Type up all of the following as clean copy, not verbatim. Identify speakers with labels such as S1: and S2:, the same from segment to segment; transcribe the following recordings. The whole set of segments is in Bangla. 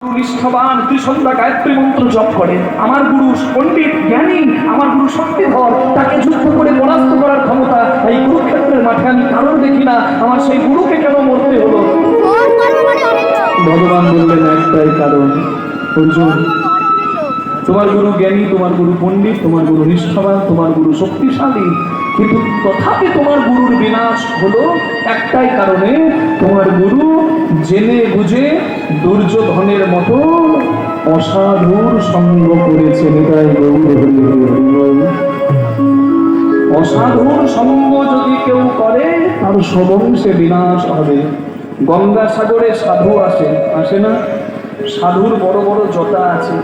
S1: নিষ্ঠাবান ত্রিসন্ধ্যা গায়ত্রী মন্ত্র জপ করে। আমার গুরু পণ্ডিত জ্ঞানী, আমার গুরু শক্তিধর, তাকে যুদ্ধ করে পরাস্ত করার ক্ষমতা এই কুরুক্ষেত্রের মাঠে আমি কারণ দেখি না। আমার সেই গুরুকে কেন মরতে হলো? ভগবান বললেন একটাই কারণ, অর্জুন, তোমার গুরু জ্ঞানী, তোমার গুরু পণ্ডিত, তোমার গুরু নিষ্ঠাবান, তোমার গুরু শক্তিশালী, কিন্তু তথাপি তোমার গুরুর বিনাশ হলো একটাই কারণে, তোমার গুরু জেনে বুঝে দুর্যোধনের মতো অসাধুর সঙ্গ করেছে। অসাধুর সঙ্গ যদি কেউ করে তার সবংশে বিনাশ হবে। গঙ্গা সাগরে সাধু আসে না? সাধুর বড় বড় জটা আছে,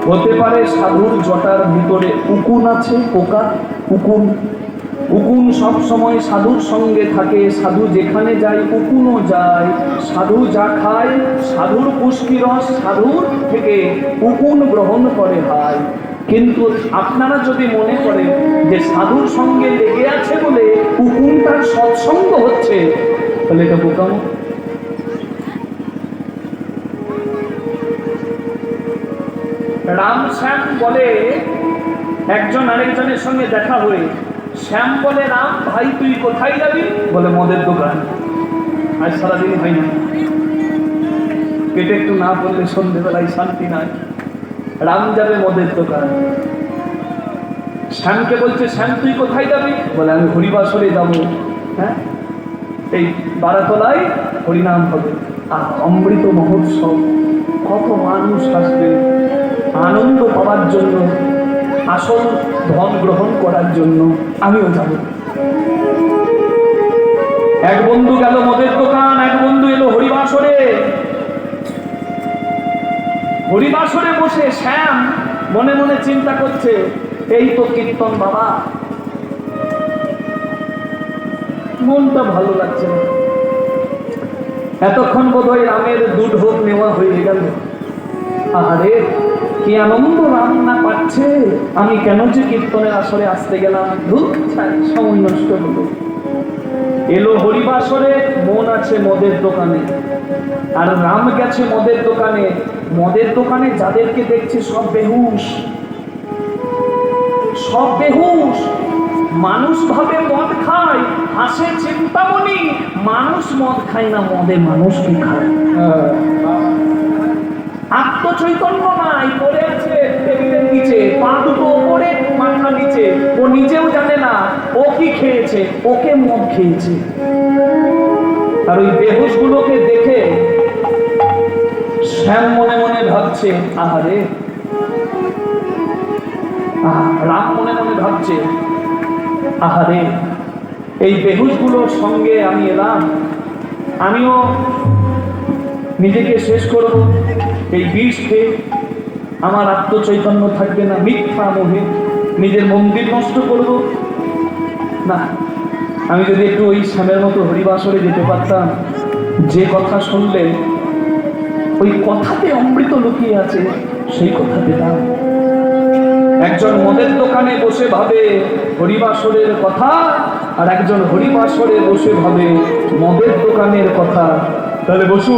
S1: হতে পারে সাধুর জটার ভিতরে উকুন আছে, পোকা, উকুন সব সময় সাধুর সঙ্গে থাকে। সাধু যেখানে যায় উকুনও যায়। সাধু যা খায়, সাধুর পুষ্টিরস সাধুর থেকে উকুন গ্রহণ করে হয়। কিন্তু আপনারা যদি মনে করেন যে সাধুর সঙ্গে লেগে আছে বলে উকুন তার সৎসঙ্গ হচ্ছে, তাহলে এটা বোকামো। রাম শ্যাম বলে, একজন আরেকজনের সঙ্গে দেখা হয়ে শ্যাম বলে, রাম ভাই তুই কোথায় যাবি? বলে মদের দোকান। আজ সারাদিন হয় না, পেটে একটু না বললে সন্ধ্যেবেলায় শান্তি নাই। রাম যাবে মদের দোকান। শ্যামকে বলছে, শ্যাম তুই কোথায় যাবি? বলে আমি হরিবাসরে যাবো। হ্যাঁ, এই বারাতলায় হরিনাম হবে, আর অমৃত মহোৎসব, কত মানুষ আসবে আনন্দ পাওয়ার জন্য, আসল ধন গ্রহণ করার জন্য। আমিও যাব। এক বন্ধু গেল মদের দোকান, এক বন্ধু এলো হরিবাসরে। হরিবাসরে বসে শ্যাম মনে মনে চিন্তা করছে, এই তো কীর্তন বাবা, মনটা ভালো লাগছে না। এতক্ষণ বোধহয় রামের দুধ নেওয়া হয়ে গেল। আরে কি আনন্দ রাম না পাচ্ছে, আমি কেন যে কীর্তনের আসরে আসতে গেলাম, সময় নষ্ট হলো। এলো হরিবাসরে, মন আছে মদের দোকানে, আর রাম গেছে মদের দোকানে। মদের দোকানে যাদেরকে দেখছে সব বেহুশ, সব বেহুশ। মানুষ ভাবে মদ খায়, হাসে চিন্তামণি, মানুষ মদ খায় না, মদে মানুষকে খায়। আত্মচৈতন্য নাই, পড়ে আছে টেবিলের নিচে, পা দুটো ওপরে মাথা নিচে। ও নিজেও জানে না ও কি খেয়েছে, ওকে মদ খেয়েছে। আর ওই বেহুশ গুলোকে দেখে শ্যাম মনে মনে ভাবছে, আহারে, রাম মনে মনে ভাবছে, আহারে, এই বেহুশ গুলোর সঙ্গে আমি এলাম, আমিও নিজেকে শেষ করব এই বিষ খেয়ে। আমার আত্মচৈতন্য থাকবে না, মিথ্যা মোহে নিজের মন্দির নষ্ট করব না। আমি যদি একটু ওই শ্যামের মতো হরিবাসরে যেতে পারতাম, যে কথা শুনলে ওই কথাতে অমৃত লুকিয়ে আছে, সেই কথা পেতাম। একজন মদের দোকানে বসে ভাবে হরিবাসরের কথা, আর একজন হরিবাসরে বসে ভাবে মদের দোকানের কথা। তাহলে বসু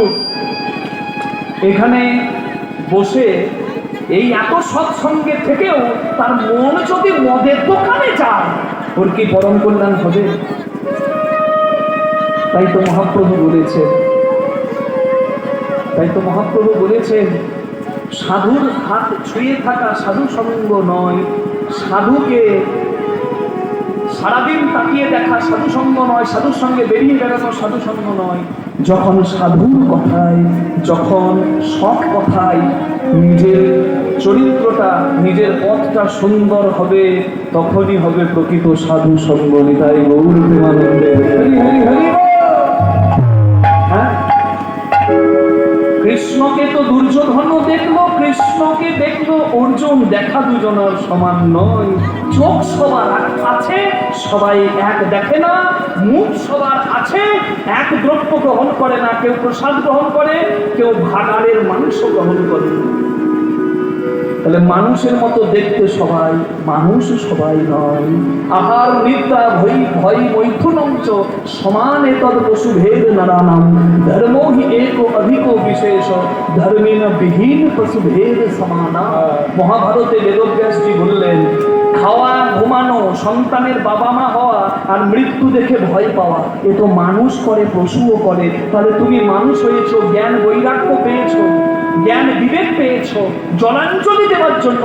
S1: এখানে বসে এই এত সৎসঙ্গে থেকেও তার মন যদি মদের দোকানে যায়, ওর কি পরম কল্যাণ হবে? তাই তো মহাপ্রভু বলেছেন, সাধুর হাত ছুঁয়ে থাকা সাধু সঙ্গ নয়, সাধুকে সারাদিন তাকিয়ে দেখা সাধু সঙ্গ নয়, সাধুর সঙ্গে বেরিয়ে বেড়ানো সাধু সঙ্গ নয়। যখন সাধুর কথায়, যখন সৎ কথায় নিজের চরিত্রটা, নিজের পথটা সুন্দর হবে, তখনই হবে প্রকৃত সাধু সঙ্গ। নিতাই গৌর প্রেমানন্দে। হ্যাঁ, কৃষ্ণকে তো দুর্যোধন দেখলো, কৃষ্ণকে দেখলো অর্জুন, দেখা দুজনের সমান নয়। চোখ সবার আছে, সবাই এক দেখে না। মুখ সবার আছে, এক দ্রব্য গ্রহণ করে না। কেউ প্রসাদ গ্রহণ করে, কেউ ভাগাড়ের মাংস গ্রহণ করে। তাহলে মানুষের মতো দেখতে সবাই, মানুষ সবাই নয়। আহার নিদ্রা ভয় ভয় মৈথুনম চ সমান এতদ পশুভেদ নানানাম ধর্মো হি একো অধিকো বিশেষ ধর্মেন বিহীন পশুভেদ সমানা। মহাভারতে বেদব্যাসজি বললেন, খাওয়া, ঘুমানো, সন্তানের বাবা মা হওয়া আর মৃত্যু দেখে ভয় পাওয়া, এ তো মানুষ করে, পশুও করে। তাহলে তুমি মানুষ হয়েছো, জ্ঞান বৈরাগ্য পেয়েছো, জ্ঞান বিবেক পেয়েছো, জলাঞ্জলি দেওয়ার জন্য